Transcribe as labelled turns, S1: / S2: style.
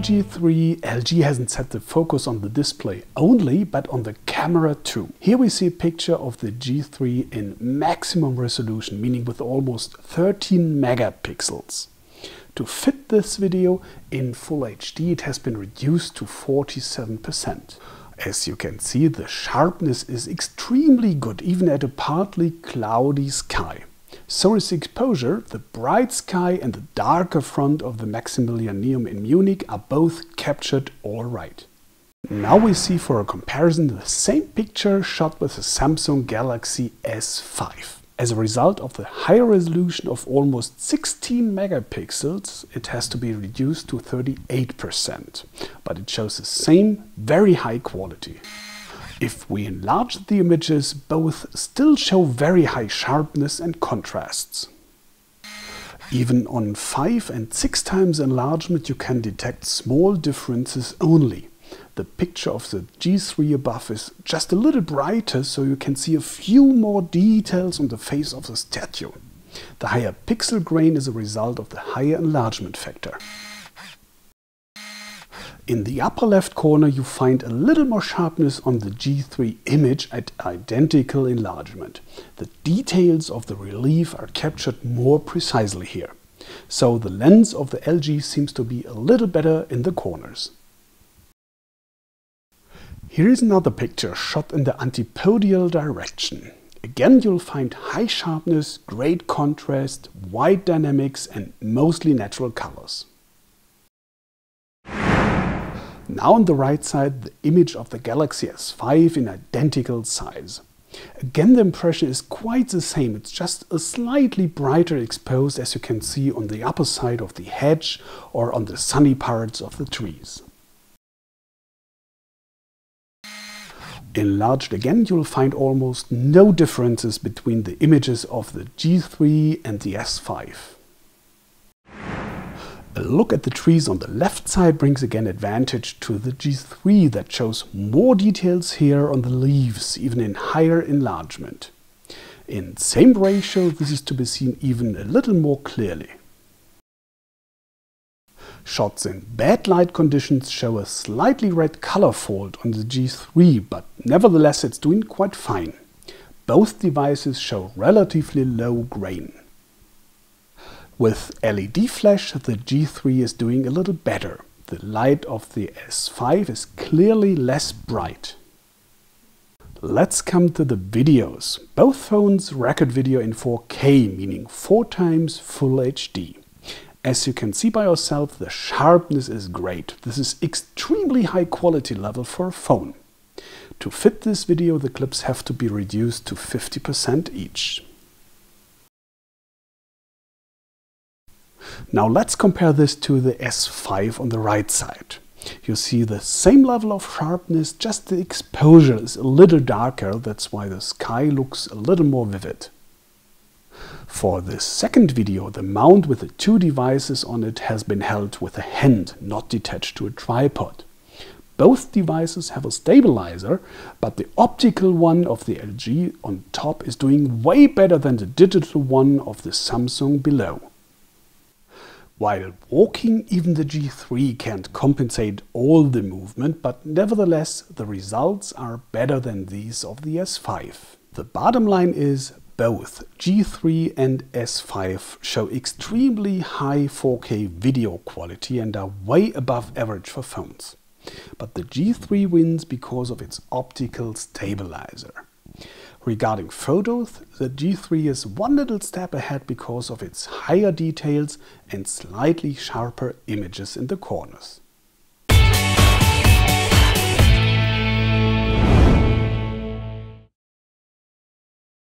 S1: G3, LG hasn't set the focus on the display only, but on the camera too. Here we see a picture of the G3 in maximum resolution, meaning with almost 13 megapixels. To fit this video in Full HD, it has been reduced to 47%. As you can see, the sharpness is extremely good, even at a partly cloudy sky. So is the exposure. The bright sky and the darker front of the Maximilianeum in Munich are both captured all right. Now we see for a comparison the same picture shot with the Samsung Galaxy S5. As a result of the higher resolution of almost 16 megapixels, it has to be reduced to 38%, but it shows the same very high quality. If we enlarge the images, both still show very high sharpness and contrasts. Even on 5 and 6 times enlargement you can detect small differences only. The picture of the G3 above is just a little brighter, so you can see a few more details on the face of the statue. The higher pixel grain is a result of the higher enlargement factor. In the upper left corner you find a little more sharpness on the G3 image at identical enlargement. The details of the relief are captured more precisely here. So the lens of the LG seems to be a little better in the corners. Here is another picture shot in the antipodial direction. Again you'll find high sharpness, great contrast, wide dynamics and mostly natural colors. Now on the right side, the image of the Galaxy S5 in identical size. Again the impression is quite the same, it's just a slightly brighter exposed, as you can see on the upper side of the hedge or on the sunny parts of the trees. Enlarged again, you'll find almost no differences between the images of the G3 and the S5. A look at the trees on the left side brings again advantage to the G3 that shows more details here on the leaves, even in higher enlargement. In same ratio, this is to be seen even a little more clearly. Shots in bad light conditions show a slightly red color fault on the G3, but nevertheless it's doing quite fine. Both devices show relatively low grain. With LED flash, the G3 is doing a little better. The light of the S5 is clearly less bright. Let's come to the videos. Both phones record video in 4K, meaning 4 times Full HD. As you can see by yourself, the sharpness is great. This is extremely high quality level for a phone. To fit this video, the clips have to be reduced to 50% each. Now let's compare this to the S5 on the right side. You see the same level of sharpness, just the exposure is a little darker, that's why the sky looks a little more vivid. For this second video, the mount with the 2 devices on it has been held with a hand, not detached to a tripod. Both devices have a stabilizer, but the optical one of the LG on top is doing way better than the digital one of the Samsung below. While walking, even the G3 can't compensate all the movement, but nevertheless the results are better than these of the S5. The bottom line is both G3 and S5 show extremely high 4K video quality and are way above average for phones. But the G3 wins because of its optical stabilizer. Regarding photos, the G3 is one little step ahead because of its higher details and slightly sharper images in the corners.